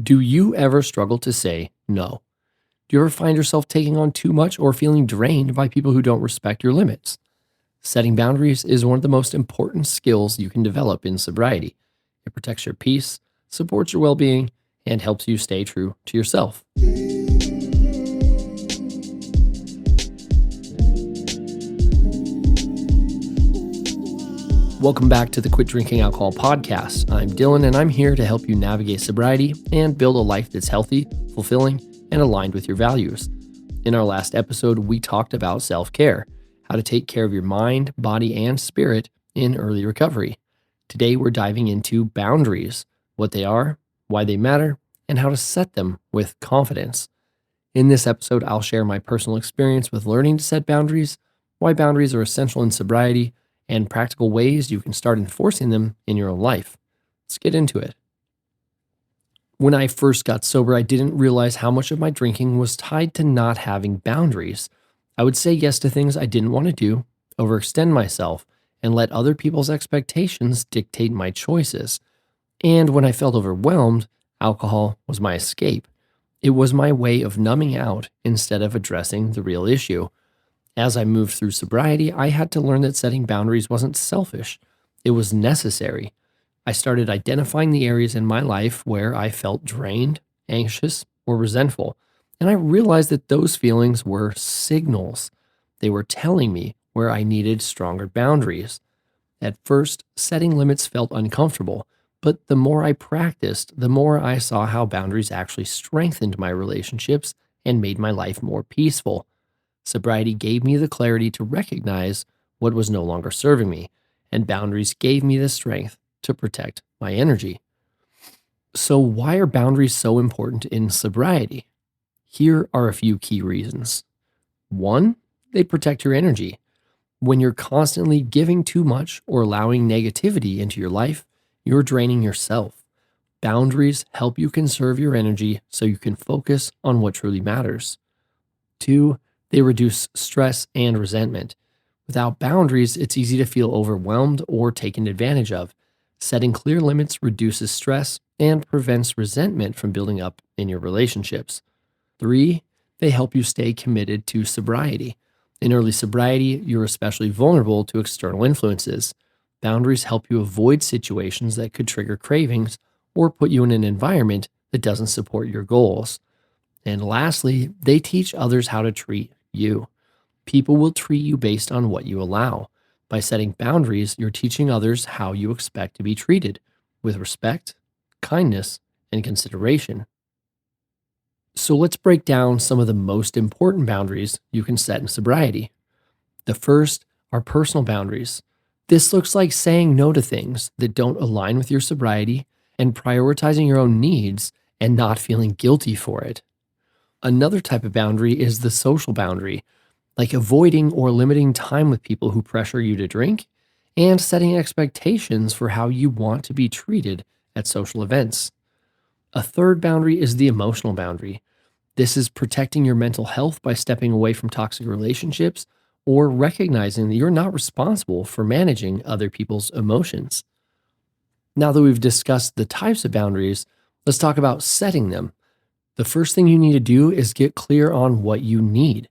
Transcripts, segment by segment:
Do you ever struggle to say no? Do you ever find yourself taking on too much or feeling drained by people who don't respect your limits? Setting boundaries is one of the most important skills you can develop in sobriety. It protects your peace, supports your well being, and helps you stay true to yourself. Welcome back to the Quit Drinking Alcohol podcast. I'm Dylan, and I'm here to help you navigate sobriety and build a life that's healthy, fulfilling, and aligned with your values. In our last episode, we talked about self-care, how to take care of your mind, body, and spirit in early recovery. Today, we're diving into boundaries, what they are, why they matter, and how to set them with confidence. In this episode, I'll share my personal experience with learning to set boundaries, why boundaries are essential in sobriety, and practical ways you can start enforcing them in your own life. Let's get into it. When I first got sober, I didn't realize how much of my drinking was tied to not having boundaries. I would say yes to things I didn't want to do, overextend myself, and let other people's expectations dictate my choices. And when I felt overwhelmed, alcohol was my escape. It was my way of numbing out instead of addressing the real issue. As I moved through sobriety, I had to learn that setting boundaries wasn't selfish. It was necessary. I started identifying the areas in my life where I felt drained, anxious, or resentful. And I realized that those feelings were signals. They were telling me where I needed stronger boundaries. At first, setting limits felt uncomfortable, but the more I practiced, the more I saw how boundaries actually strengthened my relationships and made my life more peaceful. Sobriety gave me the clarity to recognize what was no longer serving me, and boundaries gave me the strength to protect my energy. So, why are boundaries so important in sobriety? Here are a few key reasons. One, they protect your energy. When you're constantly giving too much or allowing negativity into your life, you're draining yourself. Boundaries help you conserve your energy so you can focus on what truly matters. Two, they reduce stress and resentment. Without boundaries, it's easy to feel overwhelmed or taken advantage of. Setting clear limits reduces stress and prevents resentment from building up in your relationships. Three, they help you stay committed to sobriety. In early sobriety, you're especially vulnerable to external influences. Boundaries help you avoid situations that could trigger cravings or put you in an environment that doesn't support your goals. And lastly, they teach others how to treat you. People will treat you based on what you allow. By setting boundaries, you're teaching others how you expect to be treated, with respect, kindness, and consideration. So let's break down some of the most important boundaries you can set in sobriety. The first are personal boundaries. This looks like saying no to things that don't align with your sobriety and prioritizing your own needs and not feeling guilty for it. Another type of boundary is the social boundary, like avoiding or limiting time with people who pressure you to drink and setting expectations for how you want to be treated at social events. A third boundary is the emotional boundary. This is protecting your mental health by stepping away from toxic relationships or recognizing that you're not responsible for managing other people's emotions. Now that we've discussed the types of boundaries, let's talk about setting them. The first thing you need to do is get clear on what you need.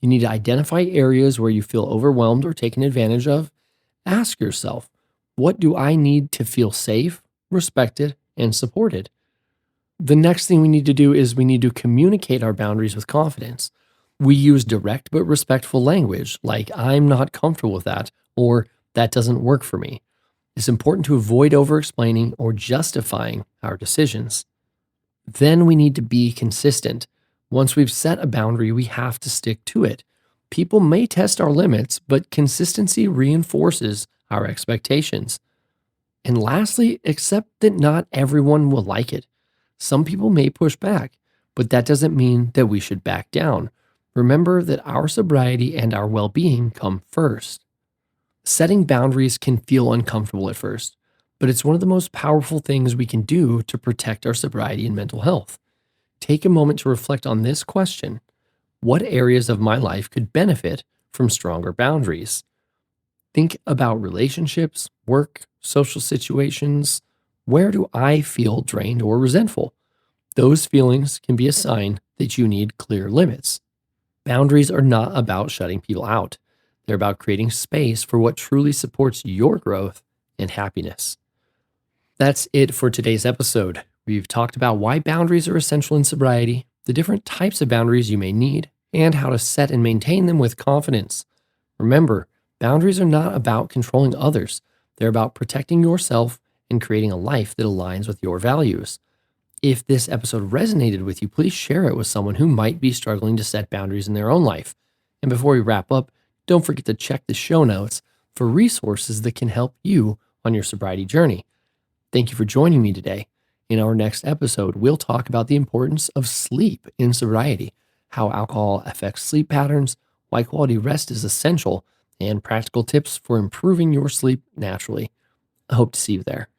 You need to identify areas where you feel overwhelmed or taken advantage of. Ask yourself, what do I need to feel safe, respected, and supported? The next thing we need to do is we need to communicate our boundaries with confidence. We use direct but respectful language like, I'm not comfortable with that, or that doesn't work for me. It's important to avoid over-explaining or justifying our decisions. Then we need to be consistent. Once we've set a boundary, we have to stick to it. People may test our limits, but consistency reinforces our expectations. And lastly, accept that not everyone will like it. Some people may push back, but that doesn't mean that we should back down. Remember that our sobriety and our well-being come first. Setting boundaries can feel uncomfortable at first, but it's one of the most powerful things we can do to protect our sobriety and mental health. Take a moment to reflect on this question. What areas of my life could benefit from stronger boundaries? Think about relationships, work, social situations. Where do I feel drained or resentful? Those feelings can be a sign that you need clear limits. Boundaries are not about shutting people out, they're about creating space for what truly supports your growth and happiness. That's it for today's episode. We've talked about why boundaries are essential in sobriety, the different types of boundaries you may need, and how to set and maintain them with confidence. Remember, boundaries are not about controlling others, they're about protecting yourself and creating a life that aligns with your values. If this episode resonated with you, please share it with someone who might be struggling to set boundaries in their own life. And before we wrap up, don't forget to check the show notes for resources that can help you on your sobriety journey. Thank you for joining me today. In our next episode, we'll talk about the importance of sleep in sobriety, how alcohol affects sleep patterns, why quality rest is essential, and practical tips for improving your sleep naturally. I hope to see you there.